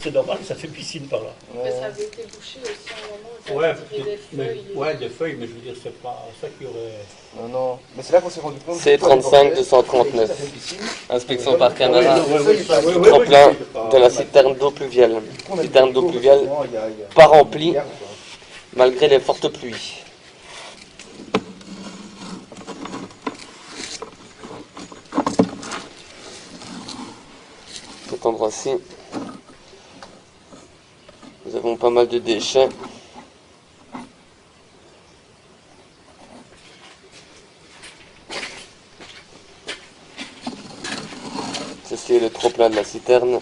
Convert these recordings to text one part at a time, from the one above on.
c'est normal, ça fait piscine par là. Mais ça avait été bouché aussi à un moment, ça Ouais, avait tiré des feuilles. des feuilles, mais je veux dire, c'est pas ça qui aurait... Non, non. Mais c'est là qu'on s'est rendu compte. C35 239. Inspection par caméra. Tremplin de la citerne d'eau pluviale. Citerne d'eau pluviale pas remplie malgré les fortes pluies. Cet endroit-ci, nous avons pas mal de déchets. Ceci est le trop-plein de la citerne.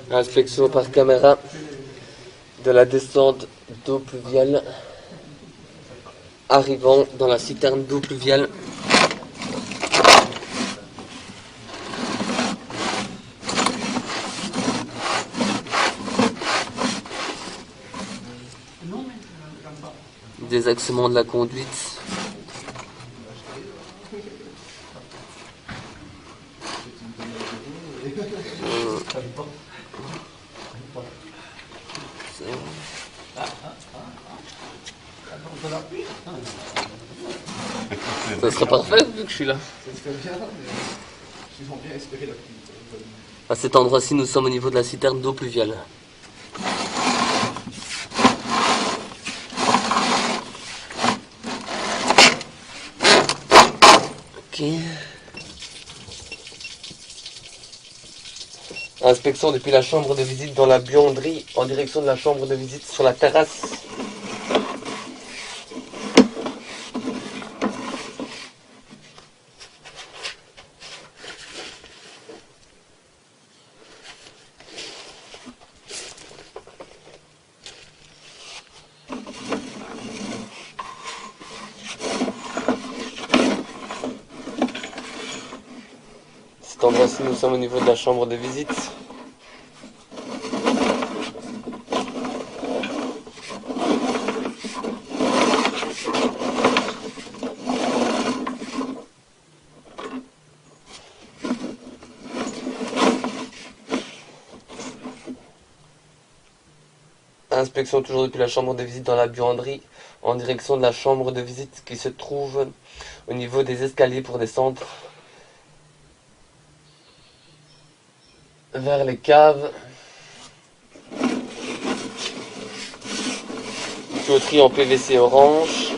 Inspection par caméra de la descente d'eau pluviale arrivant dans la citerne d'eau pluviale. Désaxement de la conduite. Ça serait parfait vu que je suis là. À cet endroit-ci, nous sommes au niveau de la citerne d'eau pluviale. Ok. Inspection depuis la chambre de visite dans la buanderie en direction de la chambre de visite sur la terrasse. Cet endroit-ci, nous sommes au niveau de la chambre de visite. Inspection toujours depuis la chambre de visite dans la buanderie en direction de la chambre de visite qui se trouve au niveau des escaliers pour descendre vers les caves. Tuyauterie en PVC orange.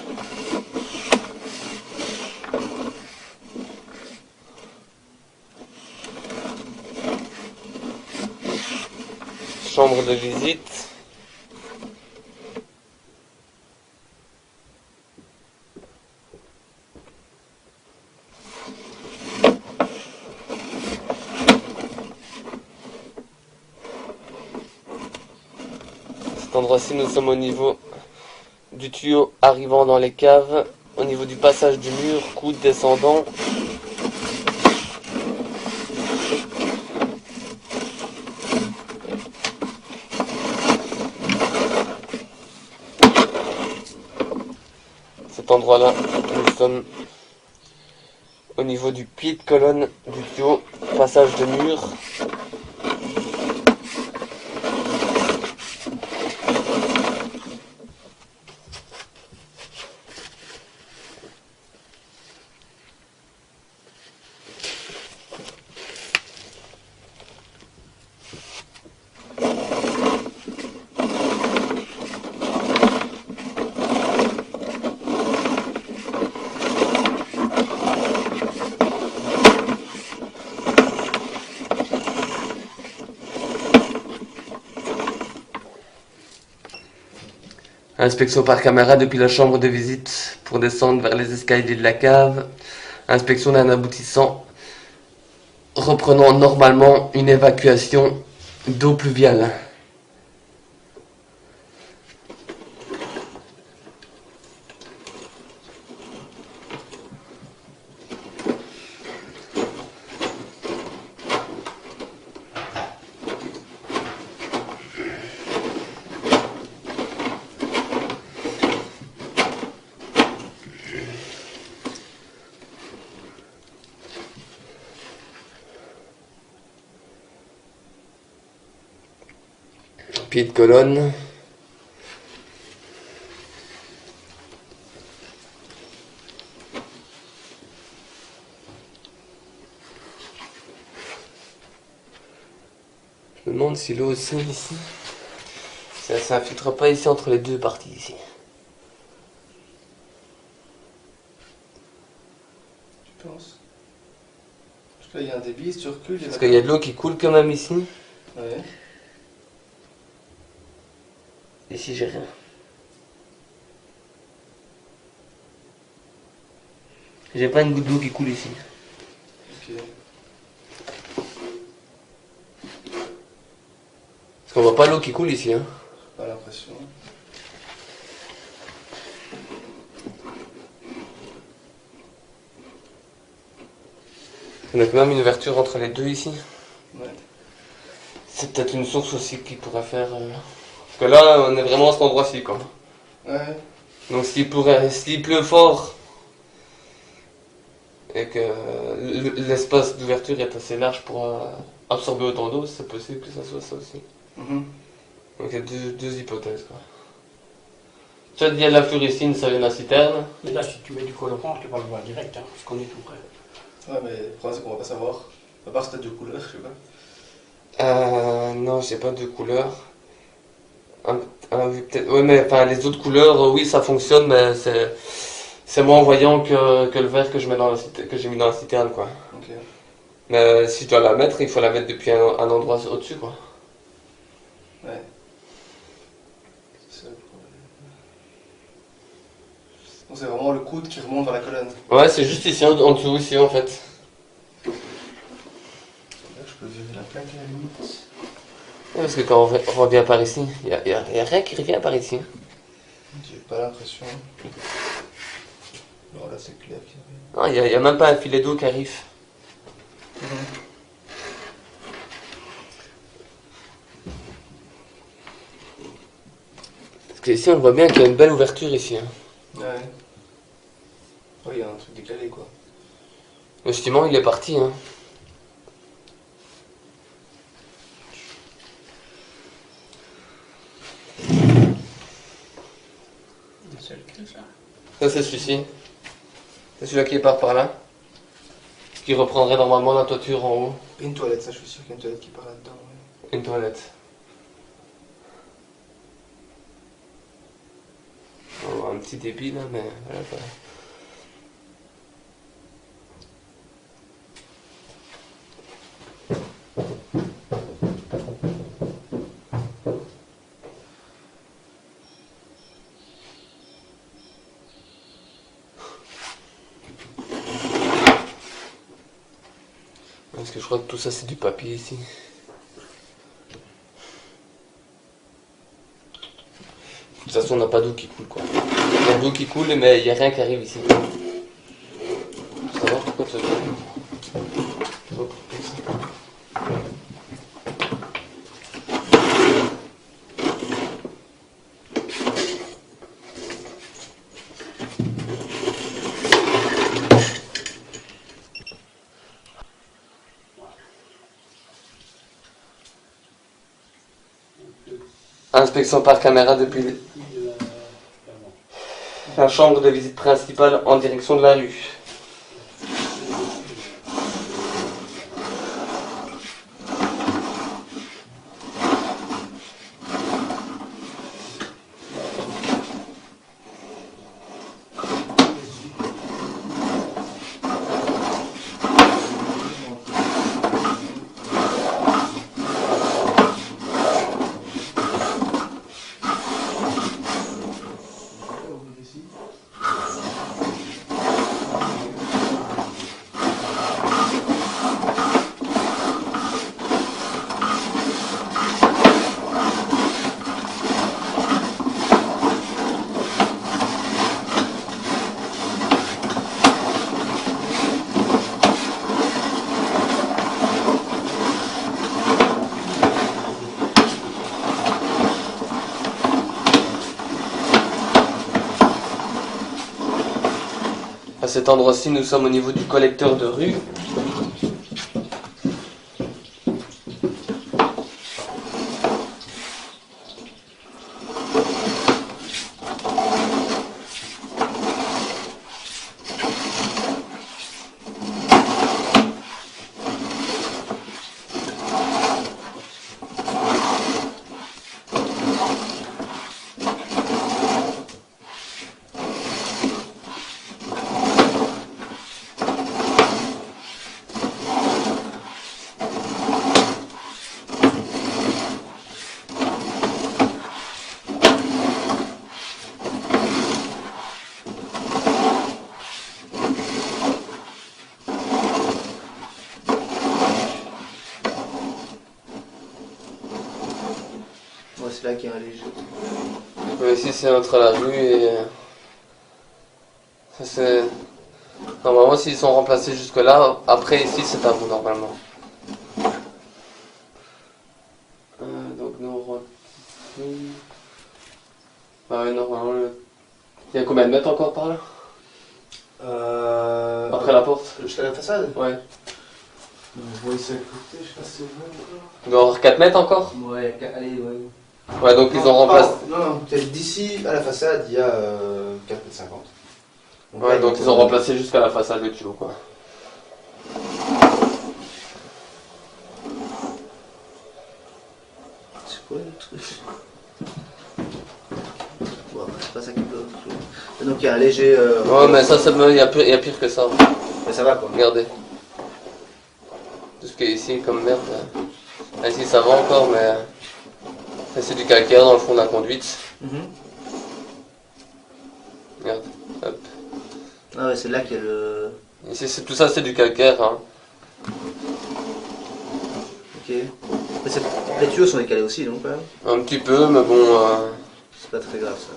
Chambre de visite. Cet endroit-ci, nous sommes au niveau du tuyau arrivant dans les caves, au niveau du passage du mur, coude descendant. Cet endroit-là, nous sommes au niveau du pied de colonne du tuyau, passage de mur. Inspection par caméra depuis la chambre de visite pour descendre vers les escaliers de la cave. Inspection d'un aboutissant reprenant normalement une évacuation d'eau pluviale. pied de colonne. Je me demande si l'eau aussi ici, ça s'infiltre pas ici entre les deux parties ici. Tu penses? Parce qu'il y a un débit, si tu recules... Parce qu'il y a de l'eau qui coule quand même ici. Ouais. Ici j'ai rien. J'ai pas une goutte d'eau qui coule ici. Ok. Parce qu'on voit pas l'eau qui coule ici. Hein. Pas l'impression. On a quand même une ouverture entre les deux ici. Ouais. C'est peut-être une source aussi qui pourrait faire... Parce que là, on est vraiment à cet endroit-ci, quoi. Ouais. Donc s'il pleut fort et que l'espace d'ouverture est assez large pour absorber autant d'eau, c'est possible que ça soit ça aussi. Mhm. Donc il y a deux hypothèses, quoi. Soit il y a de la fluorescine, ça vient de la citerne. Mais là, si tu mets du colorant, tu vas le voir direct, hein, parce qu'on est tout près. Ouais, mais le problème c'est qu'on va pas savoir. À part si t'as deux couleurs, je sais pas. Non, j'ai pas de couleur. Oui, peut-être. Ouais, mais enfin, les autres couleurs, oui, ça fonctionne, mais c'est moins voyant que le vert que j'ai mis dans la citerne, quoi. Ok. Mais si je dois la mettre, il faut la mettre depuis un endroit au-dessus, quoi. Ouais. C'est ça le problème. Donc c'est vraiment le coude qui remonte vers la colonne. Ouais, c'est juste ici, en dessous, ici, en fait. Là, je peux virer la plaque à la limite. Ouais, parce que quand on revient par ici, il y a rien qui revient par ici. J'ai pas l'impression. Non, là c'est clair qu'il y a rien. Non, il y a même pas un filet d'eau qui arrive. Parce que ici, on voit bien qu'il y a une belle ouverture ici. Hein. Ouais. Ouais, il y a un truc décalé quoi. Le ciment, il est parti. Hein. C'est lequel, ça? Ça, c'est celui-ci. C'est celui-là qui part par là. Qui reprendrait normalement la toiture en haut. Et une toilette, ça je suis sûr qu'il y a une toilette qui part là-dedans. Ouais. Une toilette. On va avoir un petit débit là, mais voilà quoi. Parce que je crois que tout ça c'est du papier ici. De toute façon on n'a pas d'eau qui coule quoi. Il y a de l'eau qui coule mais il n'y a rien qui arrive ici. Faut savoir pourquoi ça coule. Inspection par caméra depuis la chambre de visite principale en direction de la rue. À cet endroit-ci, nous sommes au niveau du collecteur de rue. c'est là qu'il y a un léger. Mais ici c'est entre la rue et... ça, c'est... Normalement s'ils sont remplacés jusque là, après ici c'est à vous normalement. Donc nous on rentre ici. Ah ouais, normalement il y a combien de mètres encore par là? Après la porte? Jusqu'à la façade? Ouais. On voit ici à côté, je sais pas si c'est vrai encore. Il doit y avoir 4 mètres encore? Ouais, allez, ouais. Ouais, donc ils ont remplacé... Non, peut-être d'ici à la façade, il y a 4,50 m. Ouais, donc ils ont remplacé jusqu'à la façade le tuyau, quoi. C'est quoi le truc? Bon, après, c'est pas ça qui bloque. Donc il y a un léger... Ouais, mais ça, il y a pire que ça. Mais ça va, quoi. Regardez. Tout ce qui est ici comme merde. Ici ça va encore, mais... ça, c'est du calcaire dans le fond de la conduite. Regarde, hop. Ah ouais, c'est là qu'il y a le... Ici, tout ça c'est du calcaire, hein. Ok. Mais les tuyaux sont décalés aussi, donc quand même. Un petit peu, mais bon... C'est pas très grave, ça.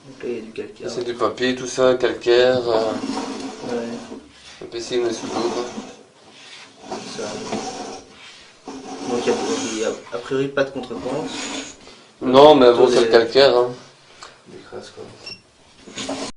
Donc là, il y a du calcaire. c'est du papier, tout ça, calcaire. Ouais, Le PC est sous l'eau, quoi. c'est ça. Donc il y a a priori pas de contretemps. Non, mais bon, c'est le calcaire, hein.